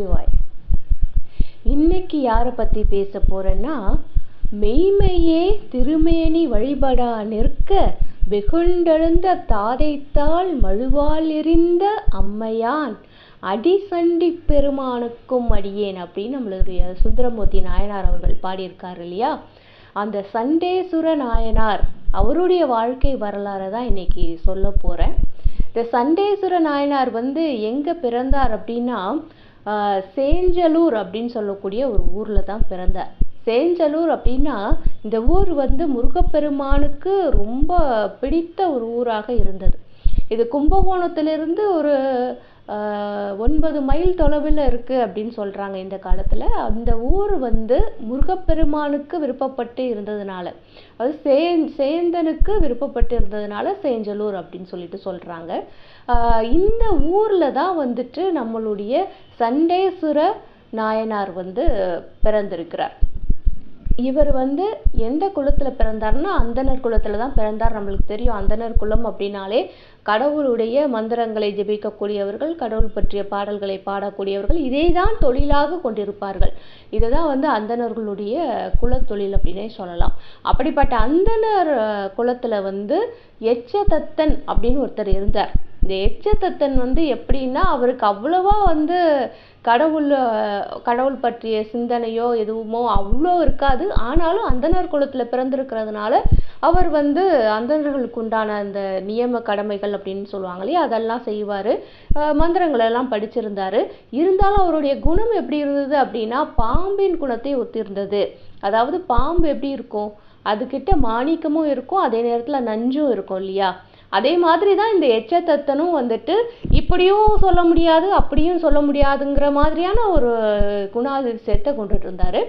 நமசிவாய். இன்னைக்கு யாரை பற்றி பேச போகிறேன்னா, மெய்மையே திருமேனி வழிபடா நிற்க வெகுண்டெழுந்த தாதைத்தாள் மழுவால் எறிந்த அம்மையான் அடிசண்டி பெருமானுக்கும் அடியேன் அப்படின்னு நம்மளுடைய சுந்தரமூர்த்தி நாயனார் அவர்கள் பாடியிருக்காரு இல்லையா. அந்த சண்டேசுர நாயனார் அவருடைய வாழ்க்கை வரலாறு தான் இன்னைக்கு சொல்ல போகிறேன். இந்த சண்டேசுர நாயனார் எங்கே பிறந்தார் அப்படின்னா, சேஞ்சலூர் அப்படின்னு சொல்லக்கூடிய ஒரு ஊரில் தான் பிறந்தார். சேஞ்சலூர் அப்படின்னா இந்த ஊர் முருகப்பெருமானுக்கு ரொம்ப பிடித்த ஒரு ஊராக இருந்தது. இது கும்பகோணத்திலிருந்து ஒரு 9 மைல் தொலைவில் இருக்குது அப்படின்னு சொல்கிறாங்க இந்த காலத்தில். அந்த ஊர் முருகப்பெருமானுக்கு விருப்பப்பட்டு இருந்ததுனால, அது சேந்தனுக்கு விருப்பப்பட்டு சேஞ்சலூர் அப்படின்னு சொல்லிட்டு சொல்கிறாங்க. இந்த ஊரில் தான் நம்மளுடைய சண்டேசுர நாயனார் பிறந்திருக்கிறார். இவர் எந்த குலத்தில் பிறந்தார்னா அந்தனர் குலத்தில் தான் பிறந்தார். நம்மளுக்கு தெரியும், அந்தனர் குலம் அப்படின்னாலே கடவுளுடைய மந்திரங்களை ஜெபிக்கக்கூடியவர்கள், கடவுள் பற்றிய பாடல்களை பாடக்கூடியவர்கள், இதை தான் தொழிலாக கொண்டிருப்பார்கள். இதை தான் அந்தணர்களுடைய குலத்தொழில் அப்படின்னே சொல்லலாம். அப்படிப்பட்ட அந்தனர் குலத்தில் எச்சதத்தன் அப்படின்னு ஒருத்தர் இருந்தார். இந்த எச்சதத்தன் எப்படின்னா, அவருக்கு அவ்வளவா கடவுள் பற்றிய சிந்தனையோ எதுவுமோ அவ்வளோ இருக்காது. ஆனாலும் அந்தனர் குலத்தில் பிறந்திருக்கிறதுனால அவர் அந்தணர்களுக்கு உண்டான அந்த நியம கடமைகள் அப்படின்னு சொல்லுவாங்க இல்லையா, அதெல்லாம் செய்வார். மந்திரங்கள் எல்லாம் படிச்சிருந்தாரு. இருந்தாலும் அவருடைய குணம் எப்படி இருந்தது அப்படின்னா, பாம்பின் குணத்தை ஒத்திருந்தது. அதாவது பாம்பு எப்படி இருக்கும், அதுக்கிட்ட மாணிக்கமும் இருக்கும், அதே நேரத்தில் நஞ்சும் இருக்கும் இல்லையா. அதே மாதிரி தான் இந்த எச்சதத்தனும் இப்படியும் சொல்ல முடியாது அப்படியும் சொல்ல முடியாதுங்கிற மாதிரியான ஒரு குணாதிசயத்தை கொண்டுட்டு இருந்தார்.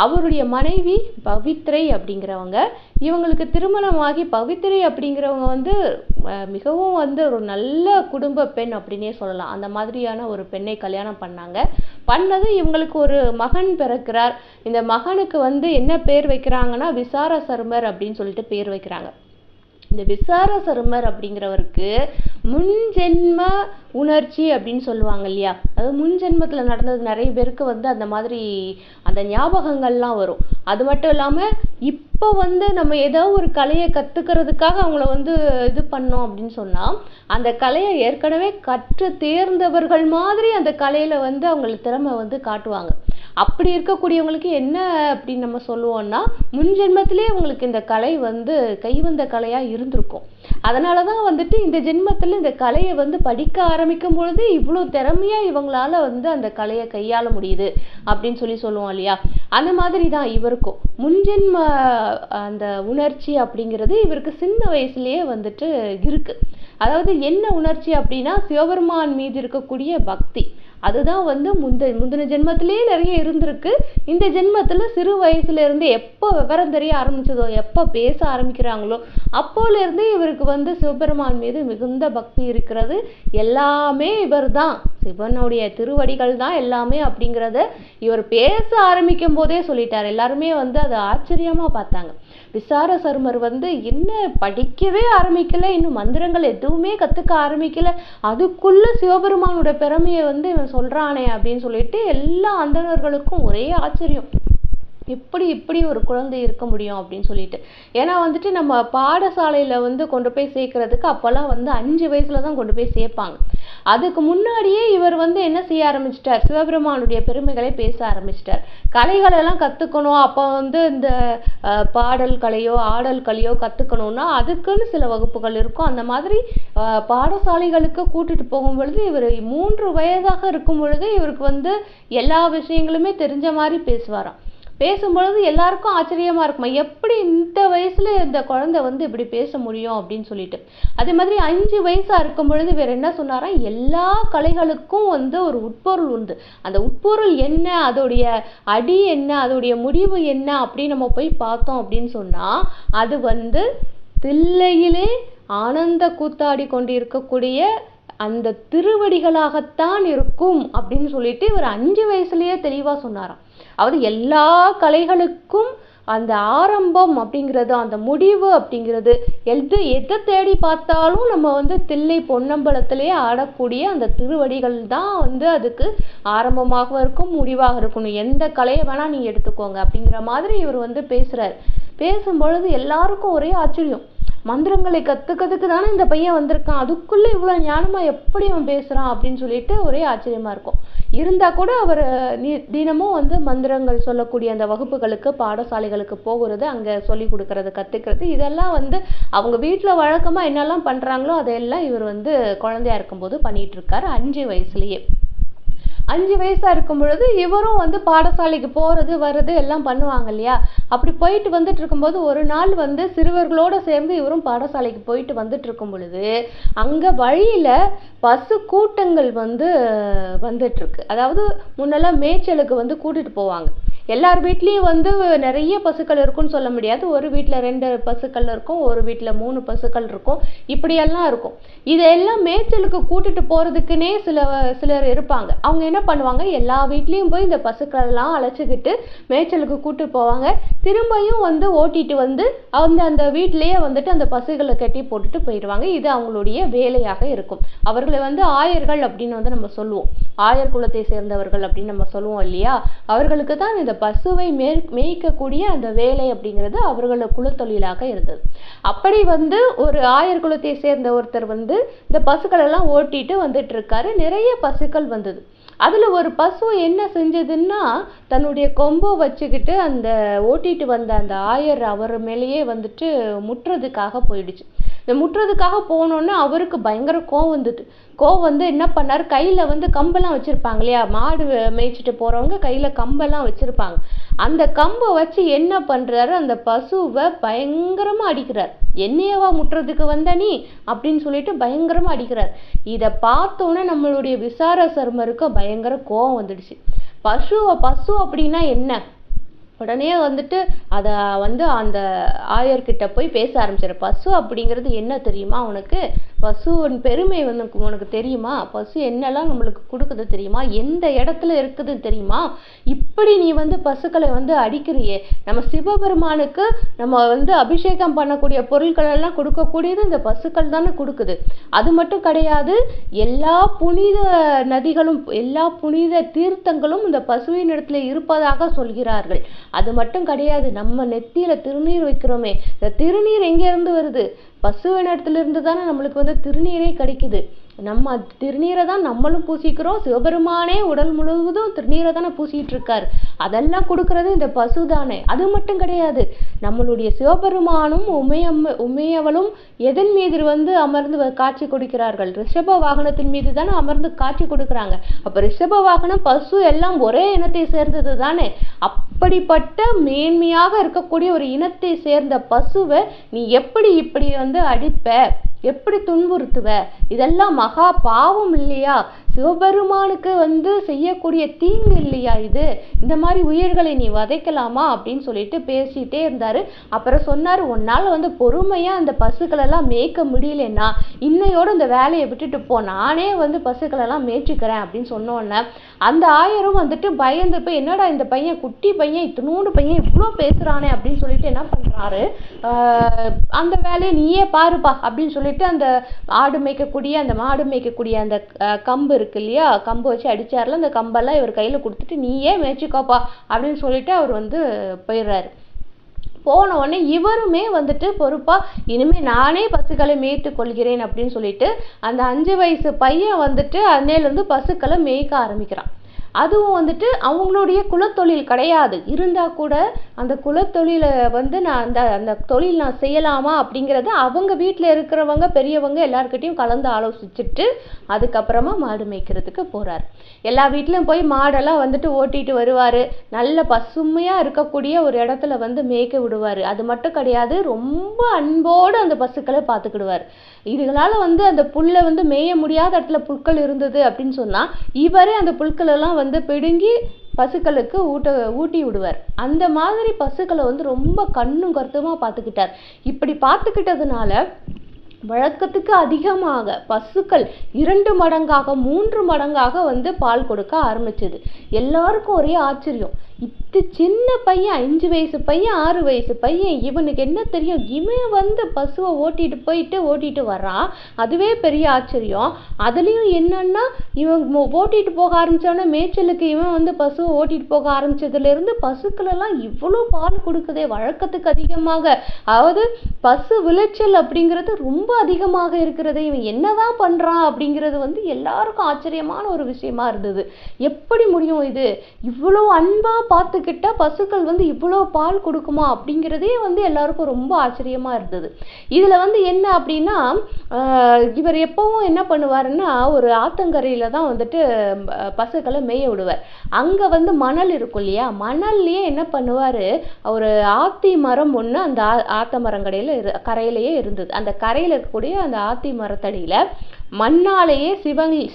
அவருடைய மனைவி பவித்ரை அப்படிங்கிறவங்க, இவங்களுக்கு திருமணமாகி பவித்ரை அப்படிங்கிறவங்க மிகவும் ஒரு நல்ல குடும்ப பெண் அப்படின்னே சொல்லலாம். அந்த மாதிரியான ஒரு பெண்ணை கல்யாணம் பண்ணது. இவங்களுக்கு ஒரு மகன் பிறக்கிறார். இந்த மகனுக்கு என்ன பேர் வைக்கிறாங்கன்னா விசார சர்மர் அப்படின்னு சொல்லிட்டு பேர் வைக்கிறாங்க. இந்த விசார சர்மர் அப்படிங்கிறவருக்கு முன்ஜென்ம உணர்ச்சி அப்படின்னு சொல்லுவாங்க இல்லையா, அது முன்ஜென்மத்தில் நடந்தது. நிறைய பேருக்கு அந்த மாதிரி அந்த ஞாபகங்கள்லாம் வரும். அது மட்டும் இல்லாமல் இப்போ நம்ம ஏதோ ஒரு கலையை கற்றுக்கிறதுக்காக அவங்கள இது பண்ணோம் அப்படின்னு சொன்னால், அந்த கலையை ஏற்கனவே கற்று தேர்ந்தவர்கள் மாதிரி அந்த கலையில் அவங்களுக்கு திறமை காட்டுவாங்க. அப்படி இருக்கக்கூடியவங்களுக்கு என்ன அப்படின்னு நம்ம சொல்லுவோம்னா, முன்ஜென்மத்திலே அவங்களுக்கு இந்த கலை கைவந்த கலையாக இருந்திருக்கும். அதனால தான் இந்த ஜென்மத்தில் இந்த கலையை படிக்க ஆரம்பிக்கும் பொழுது இவ்வளோ திறமையாக இவங்களால அந்த கலையை கையாள முடியுது அப்படின்னு சொல்லுவோம் இல்லையா. அந்த மாதிரி தான் இவருக்கும் முன்ஜென்ம அந்த உணர்ச்சி அப்படிங்கிறது இவருக்கு சின்ன வயசுலேயே இருக்கு. அதாவது என்ன உணர்ச்சி அப்படின்னா, சிவபெருமான் மீது இருக்கக்கூடிய பக்தி. அதுதான் முந்தின ஜென்மத்திலேயே நிறைய இருந்திருக்கு. இந்த ஜென்மத்தில் சிறு வயசுல இருந்து எப்போ விவரம் தெரிய ஆரம்பிச்சதோ, எப்போ பேச ஆரம்பிக்கிறாங்களோ அப்போலேருந்து இவருக்கு சிவபெருமான் மீது மிகுந்த பக்தி இருக்கிறது. எல்லாமே இவர் தான், சிவனுடைய திருவடிகள் தான் எல்லாமே அப்படிங்கிறத இவர் பேச ஆரம்பிக்கும் போதே சொல்லிட்டார். எல்லாருமே அதை ஆச்சரியமா பார்த்தாங்க. விசார சர்மர் என்ன படிக்கவே ஆரம்பிக்கல, இன்னும் மந்திரங்கள் எதுவுமே கத்துக்க ஆரம்பிக்கல, அதுக்குள்ள சிவபெருமானோட பெருமையை இவன் சொல்றானே அப்படின்னு சொல்லிட்டு எல்லா அந்தணர்களுக்கும் ஒரே ஆச்சரியம். இப்படி ஒரு குழந்தை இருக்க முடியும் அப்படின்னு சொல்லிட்டு. ஏன்னா நம்ம பாடசாலையில் கொண்டு போய் சேர்க்கறதுக்கு அப்போல்லாம் 5 வயசுல தான் கொண்டு போய் சேர்ப்பாங்க. அதுக்கு முன்னாடியே இவர் என்ன செய்ய ஆரம்பிச்சிட்டார், சிவபெருமானுடைய பெருமைகளை பேச ஆரம்பிச்சிட்டார். கலைகளெல்லாம் கற்றுக்கணும். அப்போ இந்த பாடல் கலையோ ஆடல் கலையோ கற்றுக்கணும்னா அதுக்குன்னு சில வகுப்புகள் இருக்கும். அந்த மாதிரி பாடசாலைகளுக்கு கூட்டிட்டு போகும் பொழுது இவர் 3 வயதாக இருக்கும் பொழுது இவருக்கு எல்லா விஷயங்களுமே தெரிஞ்ச மாதிரி பேசுவாராம். பேசும்பொழுது எல்லாருக்கும் ஆச்சரியமா இருக்குமா, எப்படி இந்த வயசுல இந்த குழந்தை இப்படி பேச முடியும் அப்படின்னு சொல்லிட்டு. அதே மாதிரி 5 வயசா இருக்கும் பொழுது வேற என்ன சொன்னாரா, எல்லா கலைகளுக்கும் ஒரு உட்பொருள் உண்டு. அந்த உட்பொருள் என்ன, அதோடைய அடி என்ன, அதோடைய முடிவு என்ன அப்படின்னு நம்ம போய் பார்த்தோம் அப்படின்னு சொன்னா, அது தில்லையிலே ஆனந்த கூத்தாடி கொண்டு இருக்கக்கூடிய அந்த திருவடிகளாகத்தான் இருக்கும் அப்படின்னு சொல்லிட்டு இவர் 5 வயசுலயே தெளிவா சொன்னாராம். அதாவது எல்லா கலைகளுக்கும் அந்த ஆரம்பம் அப்படிங்கிறது, அந்த முடிவு அப்படிங்கிறது, எதை தேடி பார்த்தாலும் நம்ம வந்து தில்லை பொன்னம்பலத்திலே ஆடக்கூடிய அந்த திருவடிகள் தான் வந்து அதுக்கு ஆரம்பமாக இருக்கும், முடிவாக இருக்கணும். எந்த கலையை வேணா நீ எடுத்துக்கோங்க அப்படிங்கிற மாதிரி இவர் வந்து பேசுறாரு. பேசும்பொழுது எல்லாருக்கும் ஒரே ஆச்சரியம். மந்திரங்களை கத்துக்கிறதுக்கு தானே இந்த பையன் வந்திருக்கான், அதுக்குள்ள இவ்வளவு ஞானமா எப்படி அவன் பேசுறான் அப்படின்னு சொல்லிட்டு ஒரே ஆச்சரியமா இருக்கும். இருந்தா கூட அவர் தினமும் வந்து மந்திரங்கள் சொல்லக்கூடிய அந்த வகுப்புகளுக்கு, பாடசாலைகளுக்கு போகிறது, அங்க சொல்லி கொடுக்கறது, கத்துக்கிறது, இதெல்லாம் வந்து அவங்க வீட்டுல வழக்கமா என்னெல்லாம் பண்றாங்களோ அதையெல்லாம் இவர் வந்து குழந்தையா இருக்கும்போது பண்ணிட்டு இருக்காரு, 5 வயசுலயே. 5 வயசா இருக்கும் பொழுது இவரும் வந்து பாடசாலைக்கு போறது வர்றது எல்லாம் பண்ணுவாங்க இல்லையா. அப்படி போயிட்டு வந்துட்டு இருக்கும்போது ஒரு நாள் வந்து சிறுவர்களோட சேர்ந்து இவரும் பாடசாலைக்கு போயிட்டு வந்துட்டு இருக்கும் பொழுது அங்க வழியில பசு கூட்டங்கள் வந்து வந்துட்டு இருக்கு. அதாவது முன்னெல்லாம் மேய்ச்சலுக்கு வந்து கூட்டிட்டு போவாங்க. எல்லார் வீட்லயும் வந்து நிறைய பசுக்கள் இருக்கும்னு சொல்ல முடியாது. ஒரு வீட்டுல 2 பசுக்கள் இருக்கும், ஒரு வீட்டுல 3 பசுக்கள் இருக்கும், இப்படியெல்லாம் இருக்கும். இதெல்லாம் மேய்ச்சலுக்கு கூட்டிட்டு போறதுக்குன்னே சிலர் இருப்பாங்க. அவங்க என்ன பண்ணுவாங்க, எல்லா வீட்லயும் போய் இந்த பசுக்கள் எல்லாம் அழைச்சிக்கிட்டு மேய்ச்சலுக்கு கூட்டு போவாங்க. திரும்பியும் வந்து ஓட்டிட்டு வந்து அந்த வீட்டிலேயே வந்துட்டு அந்த பசுகளை கட்டி போட்டுட்டு போயிடுவாங்க. இது அவங்களுடைய வேலையாக இருக்கும். அவர்களை வந்து ஆயர்கள் அப்படின்னு வந்து நம்ம சொல்லுவோம். ஆயர் குலத்தை சேர்ந்தவர்கள் அப்படின்னு நம்ம சொல்லுவோம் இல்லையா. அவர்களுக்கு தான் இந்த பசுவை மேய்க்கக்கூடிய அந்த வேலை அப்படிங்கிறது அவர்களோட குலத்தொழிலாக இருந்தது. அப்படி வந்து ஒரு ஆயர் குலத்தை சேர்ந்த ஒருத்தர் வந்து இந்த பசுக்கள் எல்லாம் ஓட்டிட்டு வந்துட்டு இருக்காரு. நிறைய பசுக்கள் வந்தது. அதுல ஒரு பசு என்ன செஞ்சதுன்னா, தன்னுடைய கொம்பை வச்சுக்கிட்டு அந்த ஓட்டிட்டு வந்த அந்த ஆயர் அவர் மேலேயே வந்துட்டு முட்டுறதுக்காக போயிடுச்சு. இந்த முட்டுறதுக்காக போனோன்னு அவருக்கு பயங்கர கோவம் வந்தது. கோவம் வந்து என்ன பண்ணாரு, கையில வந்து கம்பெல்லாம் வச்சிருப்பாங்க இல்லையா, மாடு மேய்ச்சிட்டு போறவங்க கையில கம்பெல்லாம் வச்சிருப்பாங்க. அந்த கம்பை வச்சு என்ன பண்றாரு, அந்த பசுவை பயங்கரமா அடிக்கிறார். என்னையவா முட்டுறதுக்கு வந்த நீ அப்படின்னு சொல்லிட்டு பயங்கரமா அடிக்கிறார். இத பார்த்தோன்னே நம்மளுடைய விசார சர்மருக்கு பயங்கர கோவம் வந்துடுச்சு. பசு அப்படின்னா என்ன, உடனே வந்துட்டு அத வந்து அந்த ஆயர்கிட்ட போய் பேச ஆரம்பிச்சாரு. பசு அப்படிங்கிறது என்ன தெரியுமா உனக்கு, பசுவின் பெருமை வந்து உனக்கு தெரியுமா, பசு என்னெல்லாம் நம்மளுக்கு கொடுக்குது தெரியுமா, எந்த இடத்துல இருக்குது தெரியுமா, இப்படி நீ வந்து பசுக்களை வந்து அடிக்கிறியே. நம்ம சிவபெருமானுக்கு நம்ம வந்து அபிஷேகம் பண்ணக்கூடிய பொருட்கள் எல்லாம் கொடுக்கக்கூடியது இந்த பசுக்கள் தானே கொடுக்குது. அது மட்டும் கிடையாது, எல்லா புனித நதிகளும் எல்லா புனித தீர்த்தங்களும் இந்த பசுவின் இடத்துல இருப்பதாக சொல்கிறார்கள். அது மட்டும் கிடையாது, நம்ம நெத்தியில திருநீர் வைக்கிறோமே, இந்த திருநீர் எங்க இருந்து வருது, பசுவின் இடத்துல இருந்து தானே நம்மளுக்கு வந்து திருநீரே கிடைக்குது. நம்ம திருநீரை தான் நம்மளும் பூசிக்கிறோம். சிவபெருமானே உடல் முழுவதும் திருநீரை தானே பூசிட்டு இருக்காரு. அதெல்லாம் கொடுக்கறது இந்த பசு தானே. அது மட்டும் கிடையாது, நம்மளுடைய சிவபெருமானும் உமையவளும் எதன் மீது வந்து அமர்ந்து காட்சி கொடுக்கிறார்கள், ரிஷப வாகனத்தின் மீது தானே அமர்ந்து காட்சி கொடுக்குறாங்க. அப்ப ரிஷப வாகனம் பசு எல்லாம் ஒரே இனத்தை சேர்ந்தது தானே. அப்படிப்பட்ட மேன்மையாக இருக்கக்கூடிய ஒரு இனத்தை சேர்ந்த பசுவை நீ எப்படி இப்படி வந்து அடிப்ப, எப்படி துன்புறுத்துவ, இதெல்லாம் மகா பாவம் இல்லையா, சிவபெருமானுக்கு வந்து செய்யக்கூடிய தீங்கு இல்லையா இது, இந்த மாதிரி உயிர்களை நீ வதைக்கலாமா அப்படின்னு சொல்லிட்டு பேசிட்டே இருந்தாரு. அப்புறம் சொன்னாரு, உன்னால வந்து பொறுமையா அந்த பசுக்கள் எல்லாம் மேய்க்க முடியலன்னா இன்னையோட இந்த வேலையை விட்டுட்டு போ, நானே வந்து பசுக்கள் எல்லாம் மேய்ச்சிக்கிறேன் அப்படின்னு சொன்னோன்னே அந்த ஆயரும் வந்துட்டு பயந்து போய், என்னடா இந்த பையன் குட்டி பையன் இத்தினூண்டு பையன் இவ்வளோ பேசுறானே அப்படின்னு சொல்லிட்டு என்ன பண்றாரு, அந்த வேலையை நீயே பாருப்பா அப்படின்னு சொல்லிட்டு அந்த மாடு மேய்க்கக்கூடிய அந்த கம்பு இருக்கு இல்லையா, கம்பு வச்சு அடிச்சார்ல, அந்த கம்பெல்லாம் இவர் கையில கொடுத்துட்டு நீயே மேய்ச்சிக்கோப்பா அப்படின்னு சொல்லிட்டு அவர் வந்து போயிடுறாரு. போன உடனே இவருமே வந்துட்டு பொறுப்பா இனிமே நானே பசுக்களை மேய்த்து கொள்கிறேன் அப்படின்னு சொல்லிட்டு அந்த 5 வயசு பையன் வந்துட்டு அன்னையில இருந்து பசுக்களை மேய்க்க ஆரம்பிக்கிறான். அதுவும் வந்துட்டு அவங்களுடைய குலத்தொழில் கிடையாது. இருந்தா கூட அந்த குலத்தொழிலை வந்து நான் அந்த தொழில் நான் செய்யலாமா அப்படிங்கிறத அவங்க வீட்டில் இருக்கிறவங்க பெரியவங்க எல்லாருக்கிட்டையும் கலந்து ஆலோசிச்சுட்டு அதுக்கப்புறமா மாடு மேய்க்கிறதுக்கு போறாரு. எல்லா வீட்லயும் போய் மாடெல்லாம் வந்துட்டு ஓட்டிட்டு வருவாரு. நல்ல பசுமையா இருக்கக்கூடிய ஒரு இடத்துல வந்து மேய்க்க விடுவாரு. அது மட்டும் கிடையாது, ரொம்ப அன்போடு அந்த பசுக்களை பார்த்துக்கிடுவார். இதுகளால வந்து அந்த புல்லை வந்து மேய முடியாத இடத்துல புற்கள் இருந்தது அப்படின்னு சொன்னா இவரே அந்த புற்கள் எல்லாம் வந்து பிடுங்கி பசுக்களுக்கு ஊட்டி விடுவார். அந்த மாதிரி பசுக்களை வந்து ரொம்ப கண்ணும் கருத்துமா பார்த்துக்கிட்டார். இப்படி பார்த்துக்கிட்டதுனால வழக்கத்துக்கு அதிகமாக பசுக்கள் 2 மடங்காக 3 மடங்காக வந்து பால் கொடுக்க ஆரம்பிச்சது. எல்லாருக்கும் ஒரே ஆச்சரியம், இது சின்ன பையன், 5 வயசு பையன், 6 வயசு பையன், இவனுக்கு என்ன தெரியும்? இவன் வந்து பசுவை ஓட்டிட்டு வர்றான். அதுவே பெரிய ஆச்சரியம். அதுலேயும் என்னன்னா, இவன் ஓட்டிட்டு போக ஆரம்பித்தோடனே மேய்ச்சலுக்கு இவன் வந்து பசுவை ஓட்டிட்டு போக ஆரம்பித்ததுலேருந்து பசுக்கள் எல்லாம் இவ்வளோ பால் கொடுக்குதே, வழக்கத்துக்கு அதிகமாக. அதாவது பசு விளைச்சல் அப்படிங்கிறது ரொம்ப அதிகமாக இருக்கிறது. இவன் என்னதான் பண்ணுறான் அப்படிங்கிறது வந்து எல்லாருக்கும் ஆச்சரியமான ஒரு விஷயமா இருந்தது. எப்படி முடியும் இது? இவ்வளோ அன்பாக பார்த்துக்கிட்டா பசுக்கள் வந்து இவ்வளோ பால் கொடுக்குமா அப்படிங்கிறதே வந்து எல்லாருக்கும் ரொம்ப ஆச்சரியமா இருந்தது. இதில் வந்து என்ன அப்படின்னா, இவர் எப்பவும் என்ன பண்ணுவாருன்னா, ஒரு ஆத்தங்கரையில் தான் வந்துட்டு பசுக்களை மேய விடுவார். அங்கே வந்து மணல் இருக்கும் இல்லையா, மணல்லையே என்ன பண்ணுவார், ஒரு ஆத்தி மரம் ஒன்று அந்த ஆத்த மரங்கடையில் கரையிலேயே இருந்தது. அந்த கரையில் இருக்கக்கூடிய அந்த ஆத்தி மரத்தடியில் மண்ணாலேயே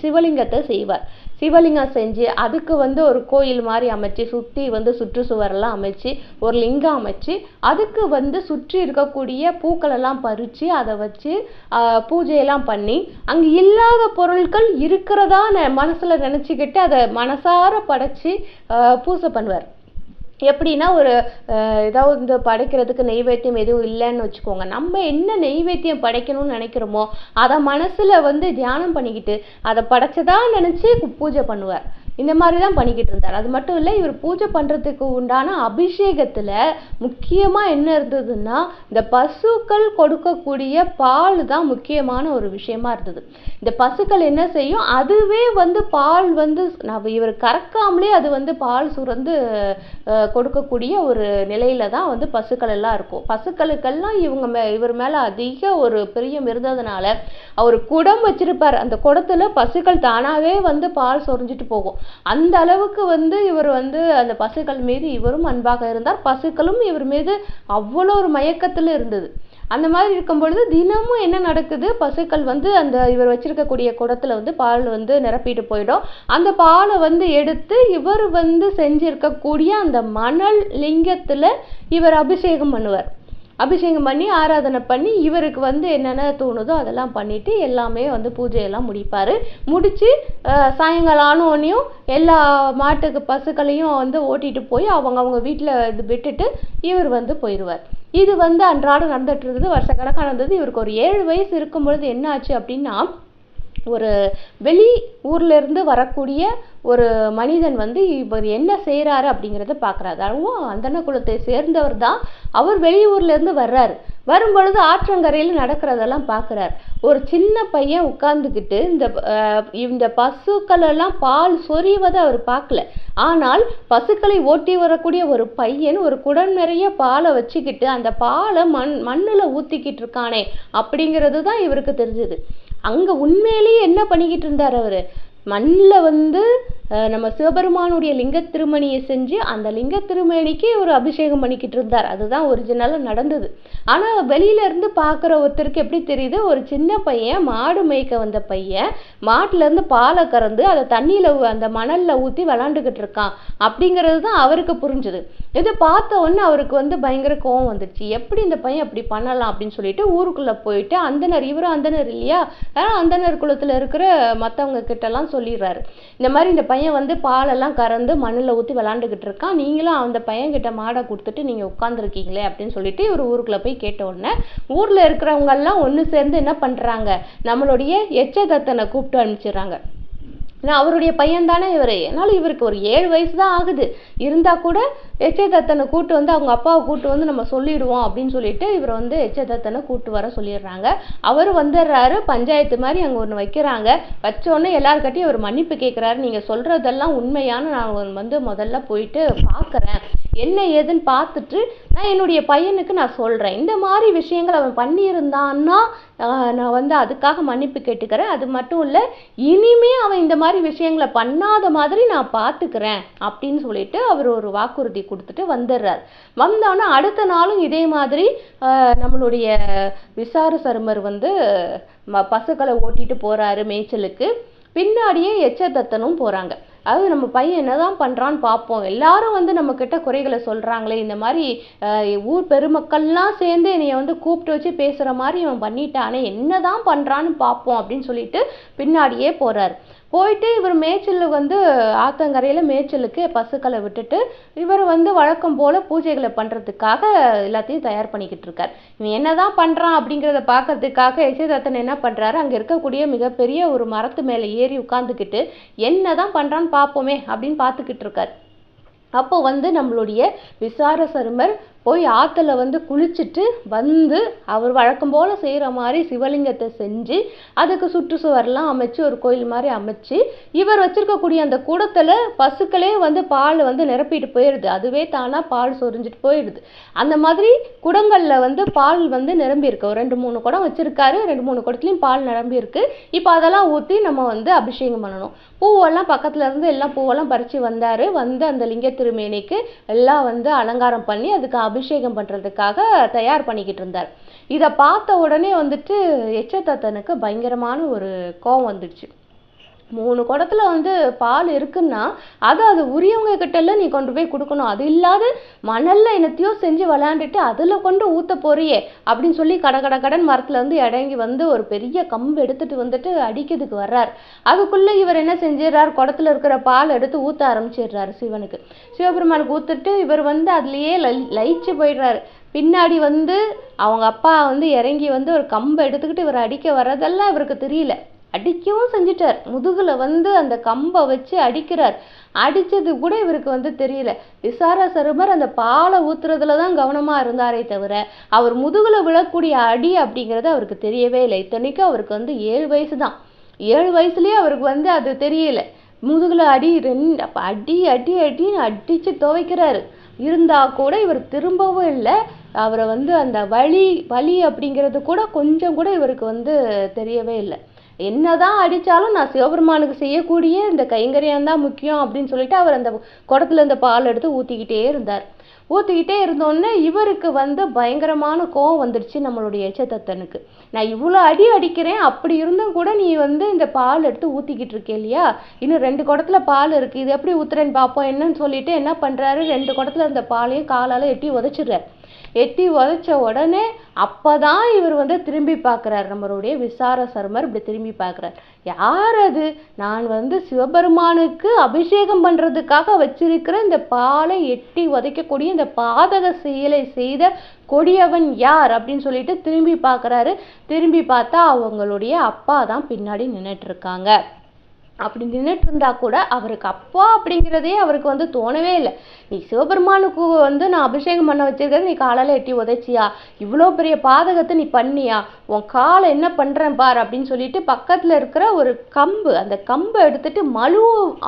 சிவலிங்கத்தை செய்வார். சிவலிங்கம் செஞ்சு அதுக்கு வந்து ஒரு கோயில் மாதிரி அமைச்சு சுற்றி வந்து சுற்றுச்சுவரெல்லாம் அமைச்சு ஒரு லிங்கம் அமைச்சு அதுக்கு வந்து சுற்றி இருக்கக்கூடிய பூக்களெல்லாம் பறித்து அதை வச்சு பூஜையெல்லாம் பண்ணி அங்கே இல்லாத பொருட்கள் இருக்கிறதா மனசில் நினச்சிக்கிட்டு அதை மனசார படைச்சி பூஜை பண்ணுவார். எப்படின்னா, ஒரு ஏதாவது இந்த படைக்கிறதுக்கு நெய்வேத்தியம் எதுவும் இல்லைன்னு வச்சுக்கோங்க, நம்ம என்ன நெய்வேத்தியம் படைக்கணும்னு நினைக்கிறோமோ அதை மனசில் வந்து தியானம் பண்ணிக்கிட்டு அதை படைச்சதா நினச்சி பூஜை பண்ணுவார். இந்த மாதிரி தான் பண்ணிக்கிட்டு இருந்தார். அது மட்டும் இல்லை, இவர் பூஜை பண்ணுறதுக்கு உண்டான அபிஷேகத்தில் முக்கியமாக என்ன இருந்ததுன்னா, இந்த பசுக்கள் கொடுக்கக்கூடிய பால் தான் முக்கியமான ஒரு விஷயமா இருந்தது. இந்த பசுக்கள் என்ன செய்யும், அதுவே வந்து பால் வந்து இவர் கறக்காமலே அது வந்து பால் சுரந்து கொடுக்கக்கூடிய ஒரு நிலையில தான் வந்து பசுக்கள் எல்லாம் இருக்கும். பசுக்களுக்கெல்லாம் இவர் மேலே அதிக ஒரு பிரியம் இருந்ததுனால அவர் குடம் வச்சிருப்பார். அந்த குடத்துல பசுக்கள் தானாகவே வந்து பால் சொரிஞ்சிட்டு போகும். அந்த அளவுக்கு வந்து இவர் வந்து அந்த பசுக்கள் மீது இவரும் அன்பாக இருந்தார். பசுக்களும் இவர் மீது அவ்வளோ ஒரு மயக்கத்தில் இருந்தது. அந்த மாதிரி இருக்கும் பொழுது தினமும் என்ன நடக்குது, பசுக்கள் வந்து அந்த இவர் வச்சிருக்கக்கூடிய குடத்துல வந்து பால் வந்து நிரப்பிட்டு போயிடும். அந்த பாலை வந்து எடுத்து இவர் வந்து செஞ்சிருக்கக்கூடிய அந்த மணல் லிங்கத்துல இவர் அபிஷேகம் பண்ணுவார். அபிஷேகம் பண்ணி ஆராதனை பண்ணி இவருக்கு வந்து என்னென்ன தோணுதோ அதெல்லாம் பண்ணிட்டு எல்லாமே வந்து பூஜையெல்லாம் முடிப்பார். முடித்து சாயங்காலம் ஆனோடனையும் எல்லா மாட்டுக்கு பசுக்களையும் வந்து ஓட்டிகிட்டு போய் அவங்க வீட்டில் இது விட்டுட்டு இவர் வந்து போயிடுவார். இது வந்து அன்றாடம் நடந்துட்டு இருந்தது, வருஷக்கணக்காக நடந்தது. இவருக்கு ஒரு 7 வயசு இருக்கும் பொழுது என்ன ஆச்சு அப்படின்னா, ஒரு வெளி ஊர்ல இருந்து வரக்கூடிய ஒரு மனிதன் வந்து இவர் என்ன செய்யறாரு அப்படிங்கிறத பார்க்குறாரு. அதுவும் அந்தண குலத்தை சேர்ந்தவர் தான். அவர் வெளியூர்ல இருந்து வர்றாரு. வரும்பொழுது ஆற்றங்கரையில் நடக்கிறதெல்லாம் பார்க்குறார். ஒரு சின்ன பையன் உட்கார்ந்துக்கிட்டு இந்த பசுக்கள் எல்லாம் பால் சொரிவதை அவர் பார்க்கல. ஆனால் பசுக்களை ஓட்டி வரக்கூடிய ஒரு பையன் ஒரு குடம் நிறைய பாலை வச்சுக்கிட்டு அந்த பாலை மண்ணில் ஊற்றிக்கிட்டு இருக்கானே அப்படிங்கிறது தான் இவருக்கு தெரிஞ்சது. அங்கே உண்மையிலேயே என்ன பண்ணிக்கிட்டு இருந்தார், அவர் மண்ணில் வந்து நம்ம சிவபெருமானுடைய லிங்க திருமணியை செஞ்சு அந்த லிங்க திருமணிக்கு ஒரு அபிஷேகம் பண்ணிக்கிட்டு இருந்தார். அதுதான் ஒரிஜினலாக நடந்தது. ஆனால் வெளியில இருந்து பார்க்குற ஒருத்தருக்கு எப்படி தெரியுது, ஒரு சின்ன பையன் மாடு மேய்க்க வந்த பையன் மாட்டிலேருந்து பாலை கறந்து அதை தண்ணியில் அந்த மணலில் ஊற்றி விளாண்டுக்கிட்டு இருக்கான் அப்படிங்கிறது தான் அவருக்கு புரிஞ்சுது. இதை பார்த்த உடனே அவருக்கு வந்து பயங்கர கோவம் வந்துடுச்சு. எப்படி இந்த பையன் அப்படி பண்ணலாம் அப்படின்னு சொல்லிட்டு ஊருக்குள்ளே போயிட்டு அந்தனர், இவரும் அந்தனர் இல்லையா, ஆனால் அந்தனர் குலத்தில் இருக்கிற மற்றவங்க கிட்டலாம் சொல்லிடுறாரு. இந்த மாதிரி இந்த பையன் வந்து பாலெல்லாம் கறந்து மண்ணில் ஊற்றி விளாண்டுக்கிட்டு இருக்கான், நீங்களும் அந்த பையன்கிட்ட மாடை கொடுத்துட்டு நீங்கள் உட்காந்துருக்கீங்களே அப்படின்னு சொல்லிட்டு இவர் ஊருக்குள்ளே போய் கேட்ட உடனே ஊரில் இருக்கிறவங்கெல்லாம் ஒன்று சேர்ந்து என்ன பண்ணுறாங்க, நம்மளுடைய எச்சதத்தனை கூப்பிட்டு அனுப்பிச்சிடுறாங்க. ஏன்னா அவருடைய பையன் தானே இவர். அதனால இவருக்கு ஒரு 7 வயசு தான் ஆகுது. இருந்தால் கூட எச்சதத்தனை கூட்டு வந்து அவங்க அப்பாவை கூட்டு வந்து நம்ம சொல்லிடுவோம் அப்படின்னு சொல்லிட்டு இவர் வந்து எச்சதத்தனை கூட்டு வர சொல்லிடுறாங்க. அவர் வந்துடுறாரு. பஞ்சாயத்து மாதிரி அங்கே ஒன்று வைக்கிறாங்க. வச்சோடனே எல்லாருக்கிட்டையும் அவர் மன்னிப்பு கேட்குறாரு. நீங்கள் சொல்கிறதெல்லாம் உண்மையான நான் வந்து முதல்ல போயிட்டு பார்க்குறேன், என்ன ஏதுன்னு பார்த்துட்டு நான் என்னுடைய பையனுக்கு நான் சொல்கிறேன். இந்த மாதிரி விஷயங்கள் அவன் பண்ணியிருந்தான்னா நான் வந்து அதுக்காக மன்னிப்பு கேட்டுக்கிறேன். அது மட்டும் இல்லை, இனிமே அவன் இந்த மாதிரி விஷயங்களை பண்ணாத மாதிரி நான் பார்த்துக்கிறேன் அப்படின்னு சொல்லிட்டு அவர் ஒரு வாக்குறுதி கொடுத்துட்டு வந்துடுறார். வந்தோன்னா அடுத்த நாளும் இதே மாதிரி நம்மளுடைய விசார சருமர் வந்து பசுக்களை ஓட்டிட்டு போகிறாரு மேய்ச்சலுக்கு. பின்னாடியே எச்சதத்தனும் போகிறாங்க. அதாவது நம்ம பையன் என்னதான் பண்ணுறான்னு பார்ப்போம், எல்லாரும் வந்து நம்மக்கிட்ட குறைகளை சொல்கிறாங்களே, இந்த மாதிரி ஊர் பெருமக்கள்லாம் சேர்ந்து என்னைய வந்து கூப்பிட்டு வச்சு பேசுகிற மாதிரி இவன் பண்ணிட்டானே, என்னதான் பண்ணுறான்னு பார்ப்போம் அப்படின்னு சொல்லிட்டு பின்னாடியே போகிறார். போயிட்டு இவர் மேய்ச்சல் வந்து ஆத்தங்கரையில் மேய்ச்சலுக்கு பசுக்களை விட்டுட்டு இவர் வந்து வழக்கம் போல் பூஜைகளை பண்ணுறதுக்காக எல்லாத்தையும் தயார் பண்ணிக்கிட்டு இருக்கார். இவன் என்னதான் பண்ணுறான் அப்படிங்கிறத பார்க்கறதுக்காக எச்சதத்தன் என்ன பண்ணுறாரு, அங்கே இருக்கக்கூடிய மிகப்பெரிய ஒரு மரத்து மேலே ஏறி உட்காந்துக்கிட்டு என்னதான் பண்ணுறான்னு பார்ப்போமே அப்படின்னு பார்த்துக்கிட்டு இருக்கார். அப்போ வந்து நம்மளுடைய விசாரசருமர் போய் ஆற்றுல வந்து குளிச்சுட்டு வந்து அவர் வழக்கம் போல் செய்கிற மாதிரி சிவலிங்கத்தை செஞ்சு அதுக்கு சுற்றுச்சுவரெலாம் அமைச்சு ஒரு கோயில் மாதிரி அமைச்சு இவர் வச்சுருக்கக்கூடிய அந்த குடத்தில் பசுக்களே வந்து பால் வந்து நிரப்பிட்டு போயிடுது. அதுவே தானாக பால் சொரிஞ்சிட்டு போயிடுது. அந்த மாதிரி குடங்களில் வந்து பால் வந்து நிரம்பியிருக்கு. ஒரு 2-3 குடம் வச்சுருக்காரு. 2-3 குடத்துலையும் பால் நிரம்பியிருக்கு. இப்போ அதெல்லாம் ஊற்றி நம்ம வந்து அபிஷேகம் பண்ணணும். பூவெல்லாம் பக்கத்தில் இருந்து எல்லாம் பூவெல்லாம் பறித்து வந்தார். வந்து அந்த லிங்க திருமேனிக்கு எல்லாம் வந்து அலங்காரம் பண்ணி அதுக்கு அபிஷேகம் பண்ணுறதுக்காக தயார் பண்ணிக்கிட்டு இருந்தார். இதை பார்த்த உடனே வந்துட்டு எச்சதத்தனுக்கு பயங்கரமான ஒரு கோபம் வந்துடுச்சு. 3 குடத்துல வந்து பால் இருக்குன்னா அது உரியவங்க கிட்டல நீ கொண்டு போய் கொடுக்கணும். அது இல்லாத மணல்ல என்னத்தையோ செஞ்சு விளையாண்டுட்டு அதில் கொண்டு ஊற்ற போறியே அப்படின்னு சொல்லி கடன் மரத்துல இருந்து இறங்கி வந்து ஒரு பெரிய கம்பு எடுத்துட்டு வந்துட்டு அடிக்கிறதுக்கு வர்றார். அதுக்குள்ள இவர் என்ன செஞ்சிடறார், குடத்துல இருக்கிற பால் எடுத்து ஊற்ற ஆரம்பிச்சிடுறாரு சிவனுக்கு. சிவபெருமானுக்கு ஊத்துட்டு இவர் வந்து அதுலயே லயிச்சு போயிடுறாரு. பின்னாடி வந்து அவங்க அப்பா வந்து இறங்கி வந்து ஒரு கம்பை எடுத்துக்கிட்டு இவர் அடிக்க வர்றதெல்லாம் இவருக்கு தெரியல. அடிக்கவும் செஞ்சிட்டார். முதுகுல வந்து அந்த கம்பை வச்சு அடிக்கிறார். அடிச்சது கூட இவருக்கு வந்து தெரியல. விசாரசருமர் அந்த பாலை ஊத்துறதுல தான் கவனமா இருந்தாரே தவிர அவர் முதுகுல விழக்கூடிய அடி அப்படிங்கிறது அவருக்கு தெரியவே இல்லை. இத்தனைக்கும் அவருக்கு வந்து 7 வயசு தான். 7 வயசுலயே அவருக்கு வந்து அது தெரியல. முதுகுல அடி அடின்னு அடிச்சு துவைக்கிறாரு. இருந்தா கூட இவர் திரும்பவும் இல்லை. அவரை வந்து அந்த வலி அப்படிங்கிறது கூட கொஞ்சம் கூட இவருக்கு வந்து தெரியவே இல்லை. என்னதான் அடித்தாலும் நான் சிவபெருமானுக்கு செய்யக்கூடிய இந்த கைங்கரியம் தான் முக்கியம் அப்படின்னு சொல்லிட்டு அவர் அந்த குடத்துல இந்த பால் எடுத்து ஊற்றிக்கிட்டே இருந்தார். ஊற்றிக்கிட்டே இருந்தோடனே இவருக்கு வந்து பயங்கரமான கோவம் வந்துடுச்சு நம்மளுடைய எச்சதத்தனுக்கு. நான் இவ்வளோ அடிக்கிறேன், அப்படி இருந்தும் கூட நீ வந்து இந்த பால் எடுத்து ஊற்றிக்கிட்டு இருக்கே இல்லையா, இன்னும் 2 குடத்துல பால் இருக்குது, இது எப்படி ஊற்றுறேன்னு பார்ப்போம் என்னன்னு சொல்லிட்டு என்ன பண்ணுறாரு, 2 குடத்துல இந்த பாலையும் காலால் எட்டி உதைச்சிடுறாரு. எட்டி உதைச்ச உடனே அப்பதான் இவர் வந்து திரும்பி பார்க்குறாரு. நம்மளுடைய விசாரசருமர் இப்படி திரும்பி பார்க்குறார். யார் அது? நான் வந்து சிவபெருமானுக்கு அபிஷேகம் பண்ணுறதுக்காக வச்சிருக்கிற இந்த பாலை எட்டி உதைக்கக்கூடிய இந்த பாதக செயலை செய்த கொடியவன் யார் அப்படின்னு சொல்லிட்டு திரும்பி பார்க்குறாரு. திரும்பி பார்த்தா அவங்களுடைய அப்பா தான் பின்னாடி நின்றுட்டு இருக்காங்க. அப்படி நின்றுட்டு இருந்தா கூட அவருக்கு அப்பா அப்படிங்கிறதே அவருக்கு வந்து தோணவே இல்லை. நீ சிவபெருமானுக்கு வந்து நான் அபிஷேகம் பண்ண வச்சிருக்கிறது நீ காலால் எட்டி உதைச்சியா, இவ்வளோ பெரிய பாதகத்தை நீ பண்ணியா, உன் காலை என்ன பண்ணுறேன் பார் அப்படின்னு சொல்லிட்டு பக்கத்தில் இருக்கிற ஒரு கம்பு, அந்த கம்பை எடுத்துட்டு மழு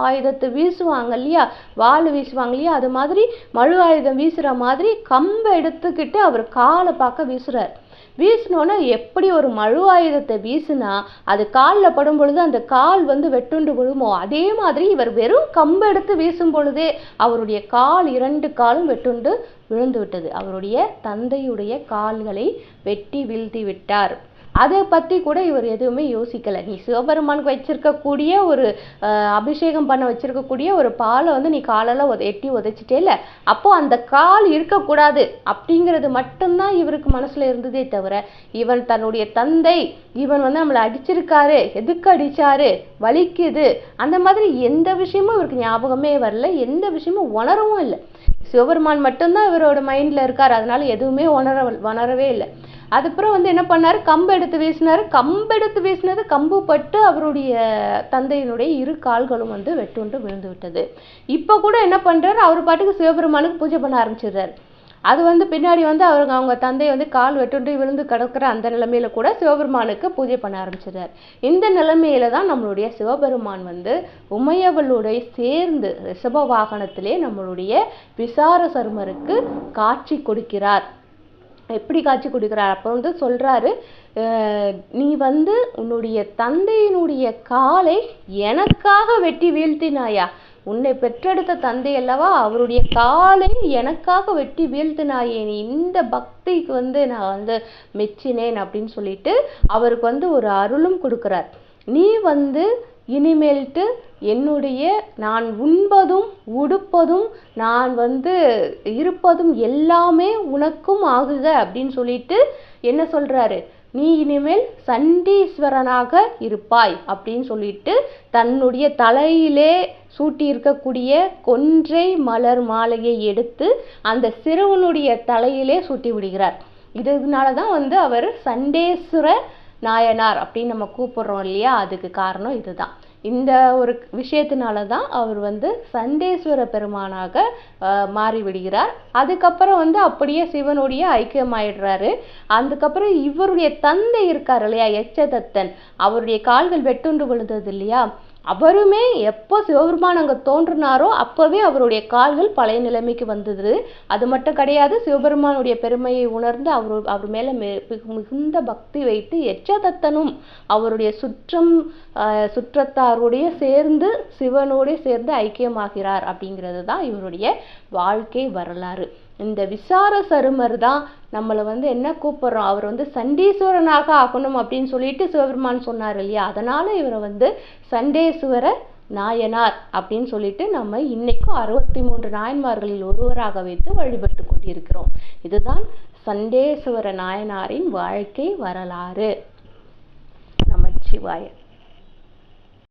ஆயுதத்தை வீசுவாங்க இல்லையா, வாள் வீசுவாங்க இல்லையா, அது மாதிரி மழு ஆயுதம் வீசுகிற மாதிரி கம்பை எடுத்துக்கிட்டு அவர் காலை பார்க்க வீசுறார். வீசினோன்னா எப்படி ஒரு மழு ஆயுதத்தை வீசுனா அது காலில் படும் பொழுது அந்த கால் வந்து வெட்டுண்டு விழுமோ, அதே மாதிரி இவர் வெறும் கம்பு எடுத்து வீசும் பொழுதே அவருடைய கால் 2 காலும் வெட்டுண்டு விழுந்து விட்டது. அவருடைய தந்தையுடைய கால்களை வெட்டி வீழ்த்தி விட்டார். அதை பற்றி கூட இவர் எதுவுமே யோசிக்கலை. நீ சிவபெருமானுக்கு வச்சிருக்கக்கூடிய ஒரு அபிஷேகம் பண்ண வச்சிருக்கக்கூடிய ஒரு பாலை வந்து நீ காலால் எட்டி உதைச்சிட்டே இல்லை, அப்போ அந்த கால் இருக்கக்கூடாது அப்படிங்கிறது மட்டும்தான் இவருக்கு மனசுல இருந்ததே தவிர இவன் தன்னுடைய தந்தை இவன் வந்து நம்மளை அடிச்சிருக்காரு, எதுக்கு அடிச்சாரு, வலிக்குது, அந்த மாதிரி எந்த விஷயமும் இவருக்கு ஞாபகமே வரல. எந்த விஷயமும் உணரவும் இல்லை. சிவபெருமான் மட்டும்தான் இவரோட மைண்ட்ல இருக்காரு. அதனால எதுவுமே உணரவே இல்லை. அதுக்கப்புறம் வந்து என்ன பண்ணாரு, கம்பு எடுத்து வீசினாரு. கம்பு எடுத்து வீசினது கம்பு பட்டு அவருடைய தந்தையினுடைய 2 கால்களும் வந்து வெட்டுண்டு விழுந்து விட்டது. இப்போ கூட என்ன பண்றாரு, அவர் பாட்டுக்கு சிவபெருமானுக்கு பூஜை பண்ண ஆரம்பிச்சிடுறாரு. அது வந்து பின்னாடி வந்து அவங்க தந்தை வந்து கால் வெட்டுண்டு விழுந்து கிடக்கிற அந்த நிலைமையில கூட சிவபெருமானுக்கு பூஜை பண்ண ஆரம்பிச்சிடுறாரு. இந்த நிலைமையில தான் நம்மளுடைய சிவபெருமான் வந்து உமையவளுடைய சேர்ந்து ரிஷப வாகனத்திலே நம்மளுடைய விசாரசருமருக்கு காட்சி கொடுக்கிறார். எப்படி காட்சி கொடுக்கிறார்? அப்போ வந்து சொல்றாரு, நீ வந்து உன்னுடைய தந்தையினுடைய காலை எனக்காக வெட்டி வீழ்த்தினாயா, உன்னை பெற்றெடுத்த தந்தை அல்லவா, அவருடைய காலை எனக்காக வெட்டி வீழ்த்தினாயே, நீ இந்த பக்திக்கு வந்து நான் வந்து மெச்சினேன் அப்படின்னு சொல்லிட்டு அவருக்கு வந்து ஒரு அருளும் கொடுக்கிறார். நீ வந்து இனிமேல்ட்டு என்னுடைய நான் உண்பதும் உடுப்பதும் நான் வந்து இருப்பதும் எல்லாமே உனக்கும் ஆகுக அப்படின்னு சொல்லிட்டு என்ன சொல்றாரு, நீ இனிமேல் சண்டீஸ்வரனாக இருப்பாய் அப்படின்னு சொல்லிட்டு தன்னுடைய தலையிலே சூட்டி இருக்கக்கூடிய கொன்றை மலர் மாலையை எடுத்து அந்த சிறுவனுடைய தலையிலே சூட்டி விடுகிறார். இதனாலதான் அவர் சண்டேஸ்வர நாயனார் அப்படின்னு நம்ம கூப்பிடுறோம் இல்லையா, அதுக்கு காரணம் இதுதான். இந்த ஒரு விஷயத்தினாலதான் அவர் சண்டேஸ்வர பெருமானாக மாறிவிடுகிறார். அதுக்கப்புறம் அப்படியே சிவனுடைய ஐக்கியமாயிடுறாரு. அதுக்கப்புறம் இவருடைய தந்தை இருக்காரு இல்லையா, எச்சதத்தன், அவருடைய கால்கள் வெட்டுண்டு விழுந்தது இல்லையா, அவருமே எப்போ சிவபெருமான் அங்க தோன்றினாரோ அப்பவே அவருடைய கால்கள் பழைய நிலைமைக்கு வந்தது. அது மட்டும் கிடையாது, சிவபெருமானுடைய பெருமையை உணர்ந்து அவர் மேல மிகுந்த பக்தி வைத்து எச்சதத்தனும் அவருடைய சுற்றத்தாருடைய சேர்ந்து சிவனோட சேர்ந்து ஐக்கியமாகிறார். அப்படிங்கிறது தான் இவருடைய வாழ்க்கை வரலாறு. இந்த விசார சருமர் தான் நம்மளை என்ன கூப்பிடுறோம், அவர் சண்டீஸ்வரனாக ஆகணும் அப்படின்னு சொல்லிட்டு சிவபெருமான் சொன்னார் இல்லையா, அதனால இவரை சண்டேஸ்வர நாயனார் அப்படின்னு சொல்லிட்டு நம்ம இன்னைக்கும் 63 நாயன்மார்களில் ஒருவராக வைத்து வழிபட்டு கொண்டிருக்கிறோம். இதுதான் சண்டேஸ்வர நாயனாரின் வாழ்க்கை வரலாறு. நமச்சிவாய.